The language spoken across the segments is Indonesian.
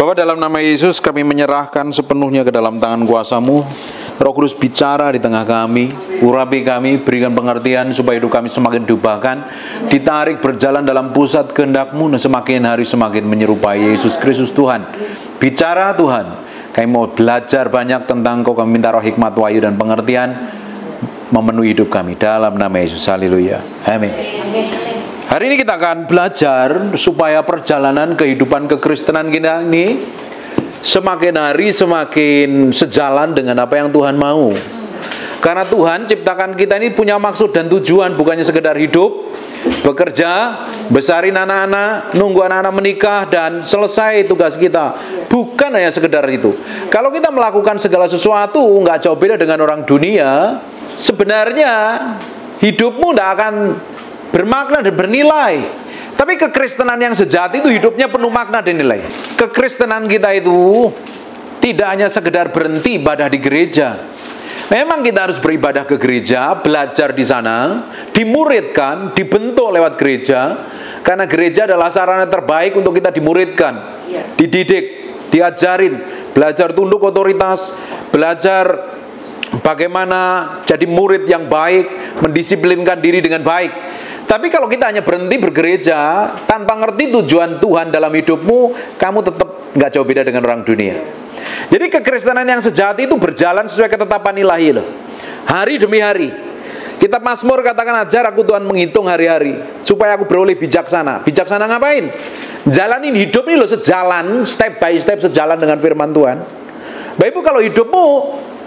Bapa, dalam nama Yesus kami menyerahkan sepenuhnya ke dalam tangan kuasa-Mu. Roh Kudus bicara di tengah kami, urapi kami, berikan pengertian supaya hidup kami semakin diubahkan, ditarik berjalan dalam pusat kehendak-Mu, dan semakin hari semakin menyerupai Yesus Kristus Tuhan. Bicara Tuhan, kami mau belajar banyak tentang Kau, kami minta roh hikmat, wahyu, dan pengertian memenuhi hidup kami dalam nama Yesus. Haleluya. Amin. Hari ini kita akan belajar supaya perjalanan kehidupan kekristenan kita ini semakin hari semakin sejalan dengan apa yang Tuhan mau. Karena Tuhan ciptakan kita ini punya maksud dan tujuan, bukannya sekedar hidup, bekerja, besarin anak-anak, nunggu anak-anak menikah, dan selesai tugas kita. Bukan hanya sekedar itu. Kalau kita melakukan segala sesuatu nggak jauh beda dengan orang dunia, sebenarnya hidupmu nggak akan bermakna dan bernilai. Tapi kekristenan yang sejati itu hidupnya penuh makna dan nilai. Kekristenan kita itu tidak hanya sekedar berhenti ibadah di gereja. Memang kita harus beribadah ke gereja, belajar di sana, dimuridkan, dibentuk lewat gereja. Karena gereja adalah sarana terbaik untuk kita dimuridkan, dididik, diajarin, belajar tunduk otoritas, belajar bagaimana jadi murid yang baik, mendisiplinkan diri dengan baik. Tapi kalau kita hanya berhenti bergereja tanpa ngerti tujuan Tuhan dalam hidupmu, kamu tetap nggak jauh beda dengan orang dunia. Jadi kekristenan yang sejati itu berjalan sesuai ketetapan ilahi loh. Hari demi hari. Kitab Mazmur katakan, ajar aku Tuhan menghitung hari-hari supaya aku beroleh bijaksana. Bijaksana ngapain? Jalanin hidup ini loh, sejalan, step by step sejalan dengan firman Tuhan. Bapak Ibu, kalau hidupmu,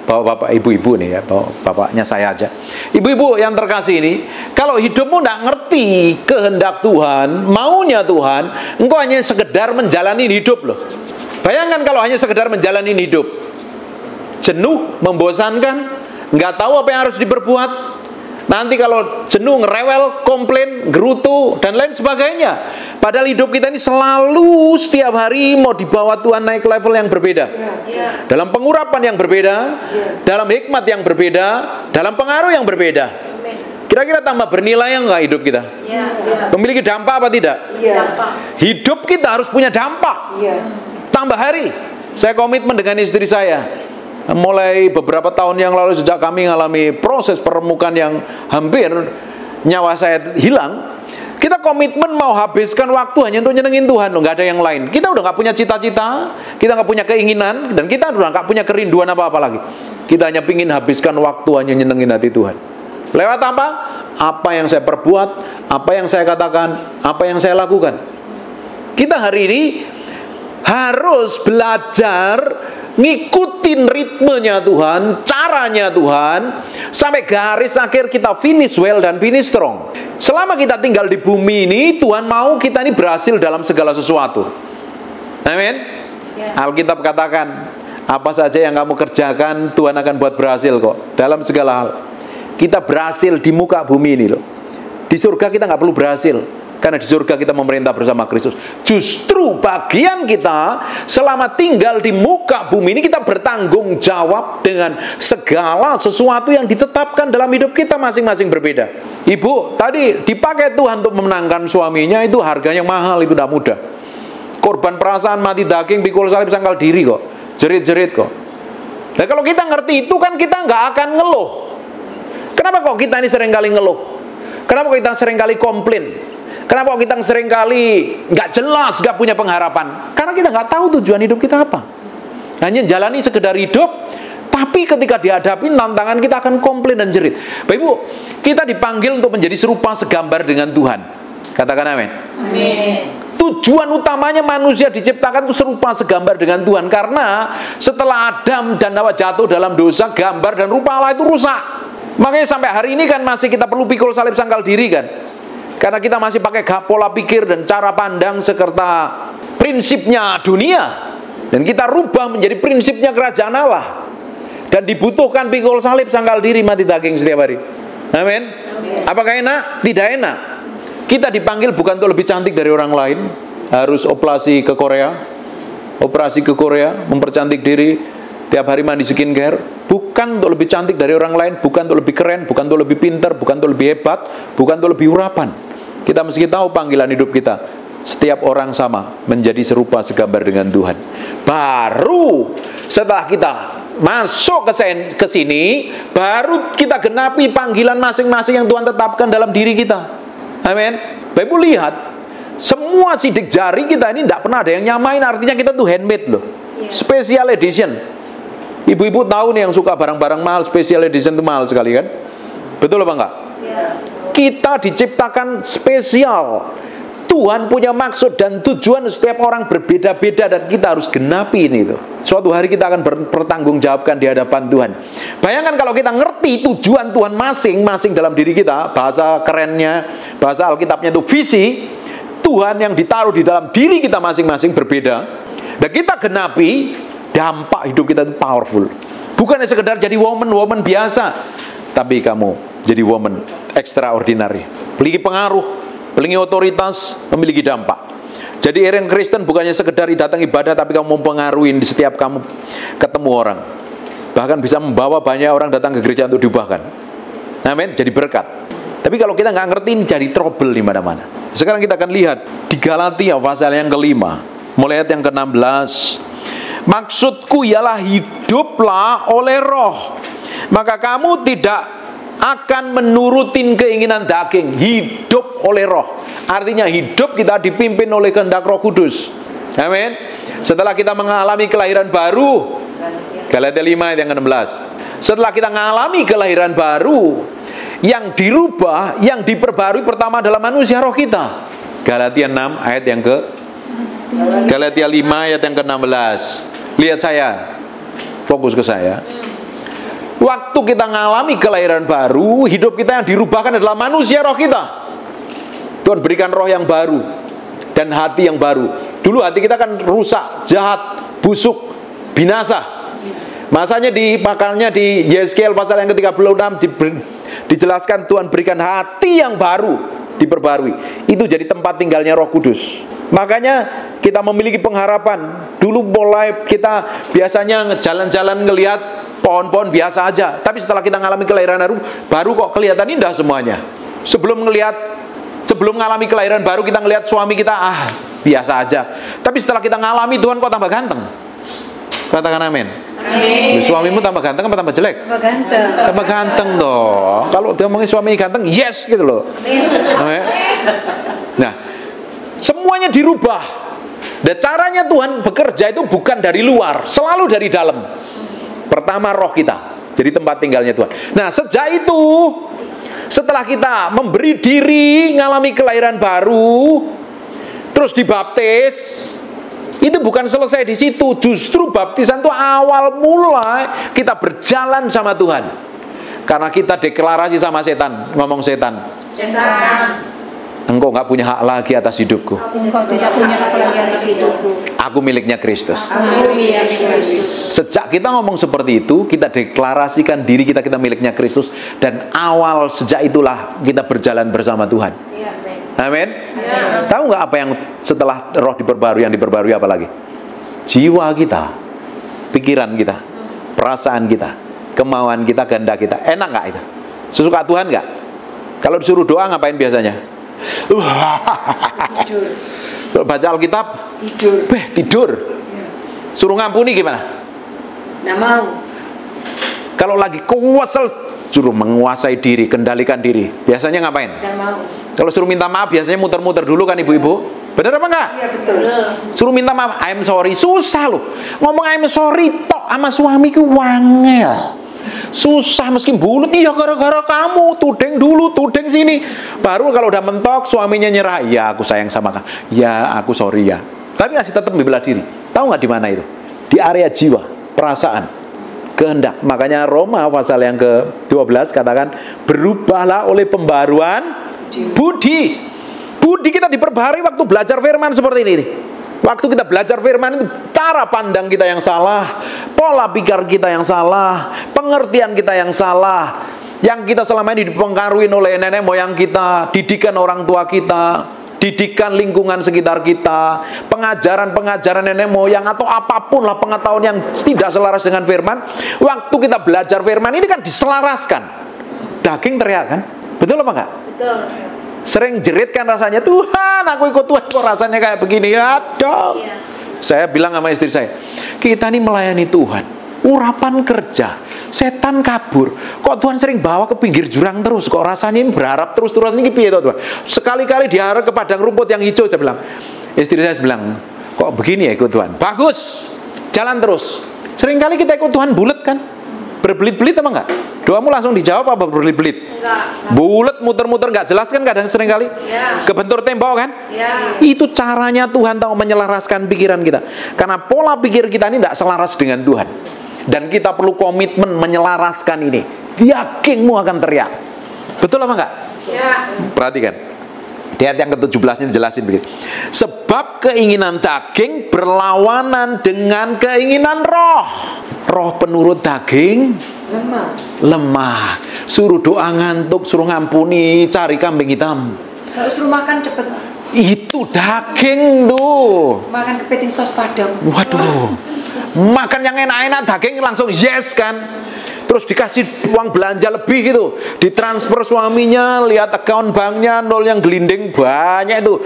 bapak-bapak, ibu-ibu nih ya, bapaknya saya aja. Ibu-ibu yang terkasih ini, kalau hidupmu tidak ngerti kehendak Tuhan, maunya Tuhan, engkau hanya sekedar menjalani hidup loh. Bayangkan kalau hanya sekedar menjalani hidup, jenuh, membosankan, nggak tahu apa yang harus diperbuat. Nanti kalau jenuh, ngerewel, komplain, gerutu, dan lain sebagainya. Padahal hidup kita ini selalu setiap hari mau dibawa Tuhan naik level yang berbeda. Dalam pengurapan yang berbeda, dalam hikmat yang berbeda, dalam pengaruh yang berbeda. Kira-kira tambah bernilai enggak hidup kita? Memiliki dampak apa tidak? Hidup kita harus punya dampak. Tambah hari. Saya komitmen dengan istri saya. Mulai beberapa tahun yang lalu sejak kami mengalami proses peremukan yang hampir nyawa saya hilang, kita komitmen mau habiskan waktu hanya untuk nyenengin Tuhan, nggak ada yang lain. Kita udah nggak punya cita-cita, kita nggak punya keinginan, dan kita udah nggak punya kerinduan apa-apa lagi. Kita hanya pingin habiskan waktu hanya nyenengin hati Tuhan. Lewat apa? Apa yang saya perbuat, apa yang saya katakan, apa yang saya lakukan. Kita hari ini harus belajar ngikutin ritmenya Tuhan, caranya Tuhan, sampai garis akhir kita finish well dan finish strong. Selama kita tinggal di bumi ini, Tuhan mau kita ini berhasil dalam segala sesuatu. Amin. Alkitab katakan, apa saja yang kamu kerjakan, Tuhan akan buat berhasil kok, dalam segala hal. Kita berhasil di muka bumi ini loh. Di surga kita nggak perlu berhasil, karena di surga kita memerintah bersama Kristus. Justru bagian kita selama tinggal di muka bumi ini, kita bertanggung jawab dengan segala sesuatu yang ditetapkan dalam hidup kita masing-masing berbeda. Ibu tadi dipakai Tuhan untuk memenangkan suaminya, itu harganya mahal, itu tidak mudah. Korban perasaan, mati daging, pikul salib, sangkal diri kok, jerit-jerit kok. Nah kalau kita ngerti itu kan kita nggak akan ngeluh. Kenapa kok kita ini seringkali ngeluh? Kenapa kok kita seringkali komplain? Kenapa kita seringkali nggak jelas, nggak punya pengharapan? Karena kita nggak tahu tujuan hidup kita apa. Hanya jalani sekedar hidup, tapi ketika dihadapi tantangan kita akan komplain dan jerit. Bapak Ibu, kita dipanggil untuk menjadi serupa segambar dengan Tuhan. Katakan amin. Amin. Tujuan utamanya manusia diciptakan itu serupa segambar dengan Tuhan. Karena setelah Adam dan Hawa jatuh dalam dosa, gambar dan rupa Allah itu rusak. Makanya sampai hari ini kan masih kita perlu pikul salib sangkal diri kan. Karena kita masih pakai pola pikir dan cara pandang serta prinsipnya dunia. Dan kita rubah menjadi prinsipnya kerajaan Allah. Dan dibutuhkan pikul salib, sangkal diri, mati daging setiap hari. Amin. Apakah enak? Tidak enak. Kita dipanggil bukan untuk lebih cantik dari orang lain. Harus operasi ke Korea, mempercantik diri, tiap hari mandi skincare. Bukan untuk lebih cantik dari orang lain, bukan untuk lebih keren, bukan untuk lebih pintar, bukan untuk lebih hebat, bukan untuk lebih urapan. Kita mesti tahu panggilan hidup kita. setiap orang sama, menjadi serupa segambar dengan Tuhan. Baru setelah kita masuk ke sini, baru kita genapi panggilan masing-masing yang Tuhan tetapkan dalam diri kita. Amin. Bapak Ibu lihat, semua sidik jari kita ini tidak pernah ada yang nyamain, artinya kita tuh handmade loh. Special edition. Ibu-ibu tahu nih yang suka barang-barang mahal, special edition itu mahal sekali kan? Betul apa enggak? Kita diciptakan spesial. Tuhan punya maksud dan tujuan setiap orang berbeda-beda dan kita harus genapi ini itu. Suatu hari kita akan bertanggungjawabkan di hadapan Tuhan. Bayangkan kalau kita ngerti tujuan Tuhan masing-masing dalam diri kita, bahasa kerennya, bahasa Alkitabnya itu visi Tuhan yang ditaruh di dalam diri kita masing-masing berbeda. Dan kita genapi, dampak hidup kita itu powerful. Bukan sekedar jadi woman biasa, tapi kamu jadi woman extraordinary, memiliki pengaruh, memiliki otoritas, memiliki dampak. Jadi orang Kristen bukannya sekedar datang ibadah, tapi kamu mempengaruhi di setiap kamu ketemu orang. Bahkan bisa membawa banyak orang datang ke gereja untuk diubahkan. Amin, jadi berkat. Tapi kalau kita nggak ngerti, ini jadi trouble di mana-mana. Sekarang kita akan lihat di Galatia pasal yang kelima, mulai ayat yang ke-16. Maksudku ialah hiduplah oleh roh, maka kamu tidak akan menurutin keinginan daging. Hidup oleh roh, artinya hidup kita dipimpin oleh kehendak Roh Kudus. Amin. Setelah kita mengalami kelahiran baru, Galatia 5 ayat yang ke-16. Setelah kita mengalami kelahiran baru, yang dirubah, yang diperbarui pertama adalah manusia roh kita. Galatia 6 ayat yang ke Galatia 5 ayat yang ke-16. Lihat saya, fokus ke saya. Waktu kita mengalami kelahiran baru, hidup kita yang dirubahkan adalah manusia roh kita. Tuhan berikan roh yang baru dan hati yang baru. Dulu hati kita kan rusak, jahat, busuk, binasa. Masanya makanya di Yeskiel pasal yang ke-36 dijelaskan Tuhan berikan hati yang baru, diperbarui. Itu jadi tempat tinggalnya Roh Kudus. Makanya kita memiliki pengharapan. Dulu mulai kita biasanya jalan-jalan ngelihat pohon-pohon biasa aja, tapi setelah kita ngalami kelahiran baru kok kelihatan indah semuanya. Sebelum ngalami kelahiran baru kita ngelihat suami kita biasa aja, tapi setelah kita ngalami Tuhan kok tambah ganteng. Katakan amin. Amin. Suamimu tambah ganteng apa tambah jelek? Tambah ganteng. Tambah ganteng dong. Kalau dia ngomongin suaminya ganteng, yes gitu loh. Amin. Nah, semuanya dirubah. Dan caranya Tuhan bekerja itu bukan dari luar, selalu dari dalam. Pertama roh kita, jadi tempat tinggalnya Tuhan. Nah, sejak itu, setelah kita memberi diri, ngalami kelahiran baru, terus dibaptis, itu bukan selesai di situ. Justru baptisan itu awal mulai kita berjalan sama Tuhan. Karena kita deklarasi sama setan, ngomong setan, engkau nggak punya hak lagi atas hidupku. Engkau tidak punya hak lagi atas hidupku. Aku miliknya Kristus. Aku miliknya Kristus. Sejak kita ngomong seperti itu, kita deklarasikan diri kita miliknya Kristus, dan awal sejak itulah kita berjalan bersama Tuhan. Amin. Tahu nggak apa yang setelah roh diperbarui, yang diperbarui apa lagi? Jiwa kita, pikiran kita, perasaan kita, kemauan kita, kehendak kita. Enak nggak itu? Sesuka Tuhan nggak? Kalau disuruh doa ngapain biasanya? Tidur. Baca Alkitab? Tidur. Suruh ngampuni gimana? Nggak mau. Kalau lagi kuasel, suruh menguasai diri, kendalikan diri. Biasanya ngapain? Nggak mau. Kalau suruh minta maaf biasanya muter-muter dulu kan ibu-ibu. Benar apa enggak? Iya betul. Suruh minta maaf, I'm sorry, susah loh. Ngomong I'm sorry tok sama suamiku wangel. Susah meski bulut, iya gara-gara kamu, tudeng dulu, tudeng sini. Baru kalau udah mentok suaminya nyerah, ya aku sayang sama kamu, ya aku sorry ya. Tapi masih tetap membela diri. Tahu nggak di mana itu? Di area jiwa, perasaan, kehendak. Makanya Roma pasal yang ke-12 katakan, berubahlah oleh pembaruan budi. Budi kita diperbarui waktu belajar firman seperti ini. Waktu kita belajar firman itu, cara pandang kita yang salah, pola pikir kita yang salah, pengertian kita yang salah, yang kita selama ini dipengaruhi oleh nenek moyang kita, didikan orang tua kita, didikan lingkungan sekitar kita, pengajaran-pengajaran nenek moyang, atau apapun lah pengetahuan yang tidak selaras dengan firman. Waktu kita belajar firman ini kan diselaraskan. Daging teriak kan? Betul apa enggak? Betul. Sering jerit kan rasanya, Tuhan aku ikut Tuhan kok rasanya kayak begini. Aduh. Saya bilang sama istri saya, kita ini melayani Tuhan, urapan kerja, setan kabur, kok Tuhan sering bawa ke pinggir jurang terus, kok rasanya ini berharap terus-terus ini piye toh Tuhan. Sekali-kali diarah ke padang rumput yang hijau. Saya bilang, istri saya bilang, kok begini ya ikut Tuhan, bagus, jalan terus. Seringkali kita ikut Tuhan bulet kan, berbelit-belit apa enggak? Doamu langsung dijawab apa berbelit-belit? Bulet, muter-muter nggak jelas kan kadang seringkali. Kebentur tembok kan? Itu caranya Tuhan tahu menyelaraskan pikiran kita. Karena pola pikir kita ini tidak selaras dengan Tuhan. Dan kita perlu komitmen menyelaraskan ini. Yakingmu akan teriak. Betul apa enggak? Perhatikan. Di ayat yang ke-17 ini dijelasin begini. Sebab keinginan daging berlawanan dengan keinginan roh. Roh penurut daging lemah. Suruh doa ngantuk, suruh ngampuni, cari kambing hitam. Kalau suruh makan cepet. Itu daging tuh. Makan kepiting sos padang. Waduh. Makan yang enak-enak daging langsung yes kan. Terus dikasih uang belanja lebih gitu, ditransfer suaminya, lihat account banknya nol yang gelinding banyak itu.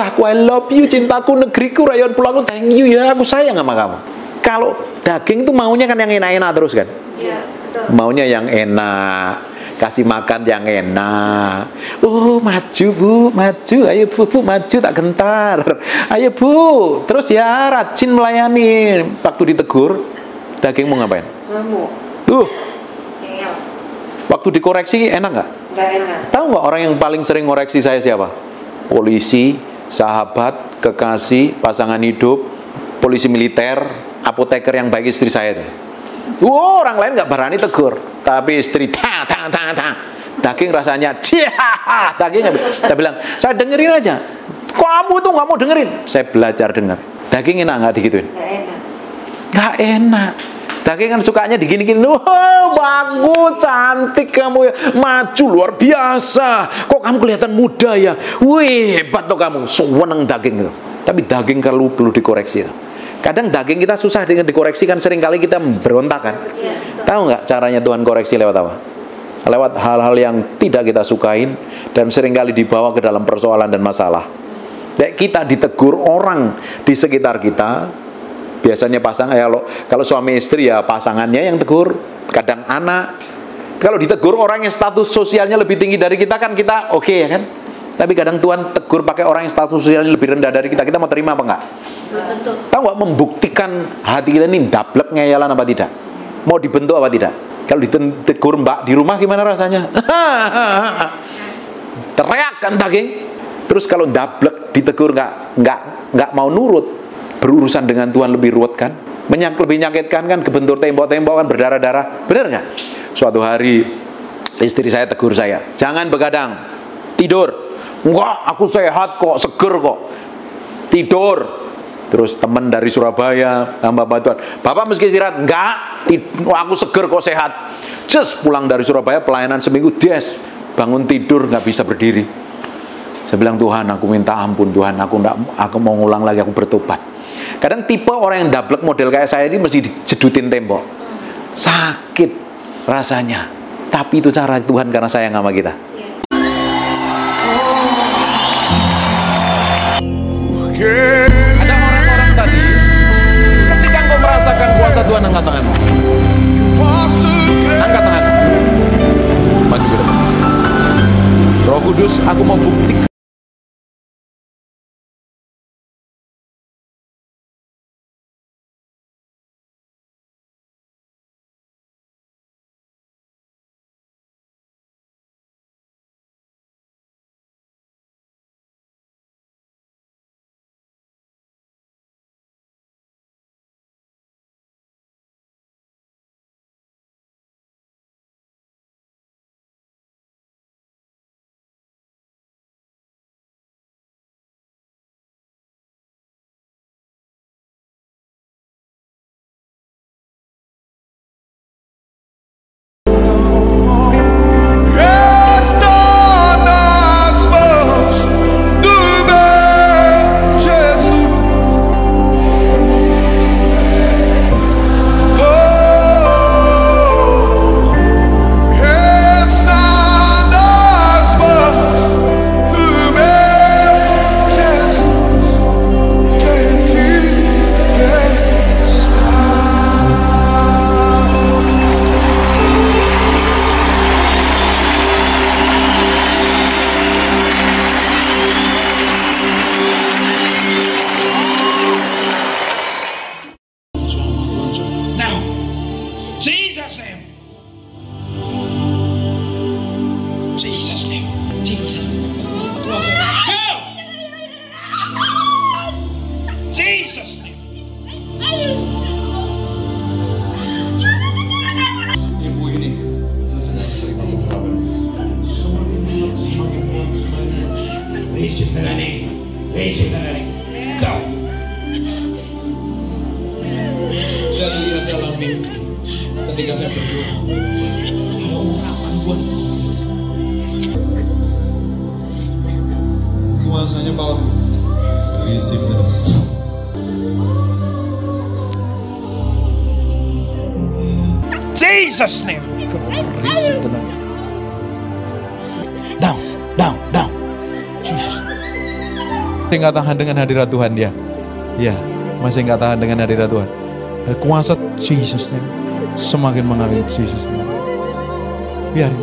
Aku I love you, cintaku, negeriku, rayon pulangku, thank you ya, aku sayang sama kamu. Kalau daging itu maunya kan yang enak-enak terus kan? Iya, betul. Maunya yang enak, kasih makan yang enak. Maju bu, maju, ayo bu, maju tak gentar. Ayo bu, terus ya rajin melayani. Waktu ditegur, daging mau ngapain? Waktu dikoreksi enak nggak? Nggak enak. Tahu nggak orang yang paling sering ngoreksi saya siapa? Polisi, sahabat, kekasih, pasangan hidup, polisi militer, apoteker yang baik istri saya itu. Orang lain nggak berani tegur, tapi istri daging rasanya dagingnya. Saya bilang, saya dengerin aja. Kamu tuh nggak mau dengerin. Saya belajar dengar. Daging enak nggak digituin? Nggak enak. Nggak enak. Daging kan sukanya digini-gini. Bagus, cantik kamu ya, maju luar biasa. Kok kamu kelihatan muda ya? Wih, hebat tuh kamu. Seneng daging tuh. Tapi daging kalau perlu dikoreksi. Kadang daging kita susah dengan dikoreksi kan, seringkali kita berontak kan. Tahu nggak caranya Tuhan koreksi lewat apa? Lewat hal-hal yang tidak kita sukain dan seringkali dibawa ke dalam persoalan dan masalah. Kita ditegur orang di sekitar kita. Biasanya pasangan ya, kalau suami istri ya pasangannya yang tegur, kadang anak. Kalau ditegur orang yang status sosialnya lebih tinggi dari kita kan kita oke ya kan. Tapi kadang Tuhan tegur pakai orang yang status sosialnya lebih rendah dari kita mau terima apa enggak? Tahu nggak, membuktikan hati kita ini dablek ngeyalan apa tidak? Mau dibentuk apa tidak? Kalau ditegur mbak di rumah gimana rasanya? Teriak kan daging. Terus kalau dablek ditegur nggak mau nurut. Berurusan dengan Tuhan lebih ruwet kan, lebih menyakitkan kan, kebentur tembok-tembok kan, berdarah-darah. Benar nggak? Suatu hari istri saya tegur saya, jangan begadang, tidur. Enggak, aku sehat kok, seger kok, tidur. Terus teman dari Surabaya, hamba bantuan, bapak meski istirahat, enggak, aku seger kok, sehat. Pulang dari Surabaya pelayanan seminggu, bangun tidur nggak bisa berdiri. Saya bilang, Tuhan aku minta ampun Tuhan, aku mau ngulang lagi, aku bertobat. Kadang tipe orang yang dablek model kayak saya ini mesti dijedutin tembok. Sakit rasanya. Tapi itu cara Tuhan karena sayang sama kita. Ada orang-orang tadi, ketika engkau merasakan kuasa Tuhan, angkat tanganmu. Angkat tanganmu. Maju ke depan. Roh Kudus, aku mau buktikan ketika saya berdoa, ada urapan Tuhan. Kuasanya power. Receive the Jesus name. Receive the Lord. Down. Jesus. Masih nggak tahan dengan hadirat Tuhan ya? Ya, masih nggak tahan dengan hadirat Tuhan. Kuasa Jesus name semakin mengalir Jesus name. Biarin.